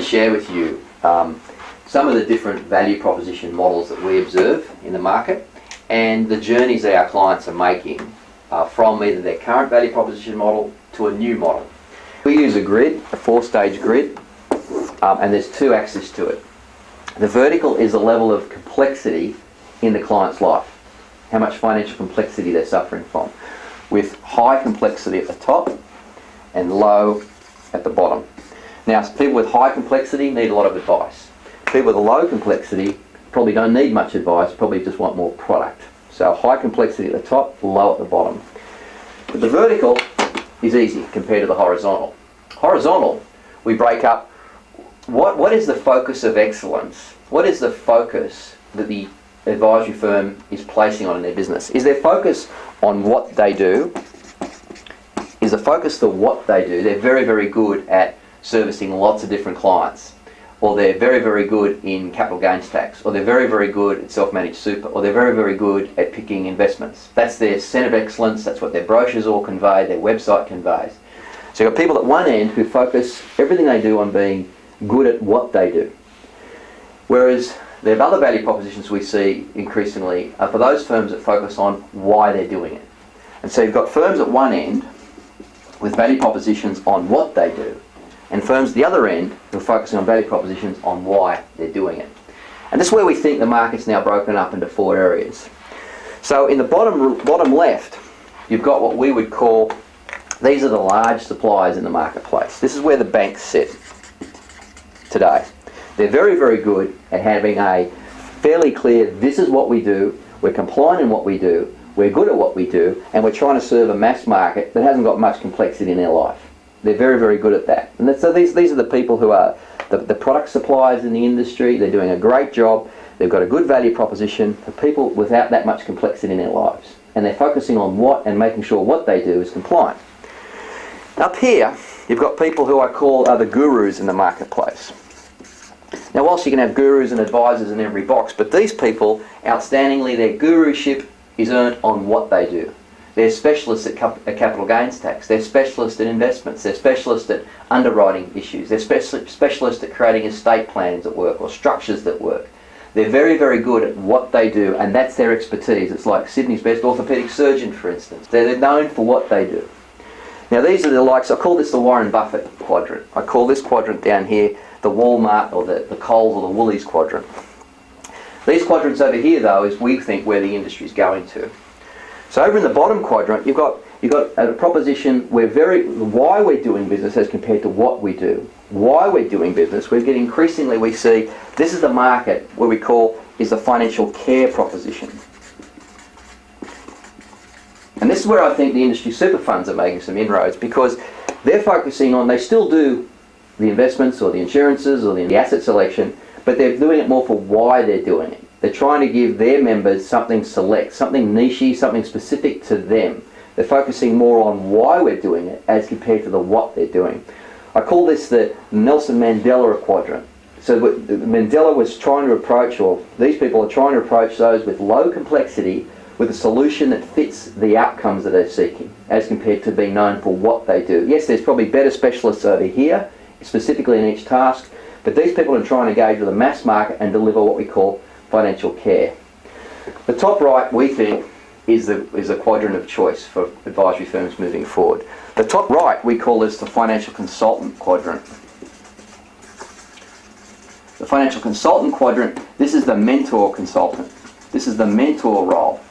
to share with you some of the different value proposition models that we observe in the market and the journeys that our clients are making from either their current value proposition model to a new model. We use a grid, a 4-stage grid, and there's 2 axes to it. The vertical is the level of complexity in the client's life, how much financial complexity they're suffering from, with high complexity at the top and low at the bottom. Now, people with high complexity need a lot of advice. People with a low complexity probably don't need much advice, probably just want more product. So high complexity at the top, low at the bottom. But the vertical is easy compared to the horizontal. Horizontal, we break up what is the focus of excellence? What is the focus that the advisory firm is placing on in their business? Is their focus on what they do? Is the focus to what they do? They're very, very good at servicing lots of different clients, or they're very, very good in capital gains tax, or they're very, very good at self-managed super, or they're very, very good at picking investments. That's their centre of excellence. That's what their brochures all convey, their website conveys. So you've got people at one end who focus everything they do on being good at what they do. Whereas the other value propositions we see increasingly are for those firms that focus on why they're doing it. And so you've got firms at one end with value propositions on what they do, and firms at the other end who are focusing on value propositions on why they're doing it. And this is where we think the market's now broken up into 4 areas. So in the bottom left, you've got what we would call, these are the large suppliers in the marketplace. This is where the banks sit today. They're very, very good at having a fairly clear, this is what we do, we're compliant in what we do, we're good at what we do, and we're trying to serve a mass market that hasn't got much complexity in their life. They're very, very good at that. And so these are the people who are the product suppliers in the industry. They're doing a great job. They've got a good value proposition for people without that much complexity in their lives. And they're focusing on what and making sure what they do is compliant. Up here, you've got people who I call are the gurus in the marketplace. Now, whilst you can have gurus and advisors in every box, but these people, outstandingly, their guruship is earned on what they do. They're specialists at capital gains tax. They're specialists at investments. They're specialists at underwriting issues. They're specialists at creating estate plans that work or structures that work. They're very, very good at what they do, and that's their expertise. It's like Sydney's best orthopaedic surgeon, for instance. They're known for what they do. Now, these are the likes, I call this the Warren Buffett quadrant. I call this quadrant down here the Walmart or the Coles or the Woolies quadrant. These quadrants over here, though, is we think where the industry's going to. So over in the bottom quadrant, you've got a proposition where why we're doing business as compared to what we do. Why we're doing business, we're getting increasingly, we see, this is the market where we call is the financial care proposition. And this is where I think the industry super funds are making some inroads, because they're focusing on, they still do the investments or the insurances or the asset selection, but they're doing it more for why they're doing it. They're trying to give their members something select, something niche-y, something specific to them. They're focusing more on why we're doing it as compared to the what they're doing. I call this the Nelson Mandela quadrant. So Mandela was trying to approach, or these people are trying to approach those with low complexity with a solution that fits the outcomes that they're seeking as compared to being known for what they do. Yes, there's probably better specialists over here, specifically in each task, but these people are trying to engage with a mass market and deliver what we call financial care. The top right, we think, is a quadrant of choice for advisory firms moving forward. The top right, we call this the financial consultant quadrant. The financial consultant quadrant, this is the mentor consultant. This is the mentor role.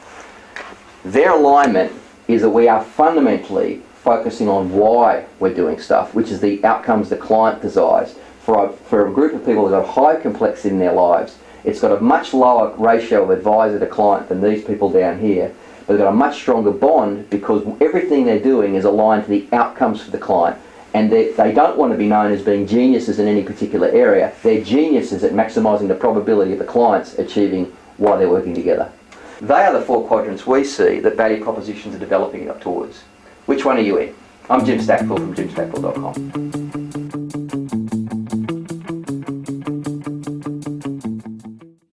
Their alignment is that we are fundamentally focusing on why we're doing stuff, which is the outcomes the client desires. For a group of people who've got high complexity in their lives, it's got a much lower ratio of advisor to client than these people down here, but they've got a much stronger bond because everything they're doing is aligned to the outcomes for the client, and they don't want to be known as being geniuses in any particular area. They're geniuses at maximising the probability of the clients achieving why they're working together. They are the 4 quadrants we see that value propositions are developing up towards. Which one are you in? I'm Jim Stackpool from jimstackpool.com.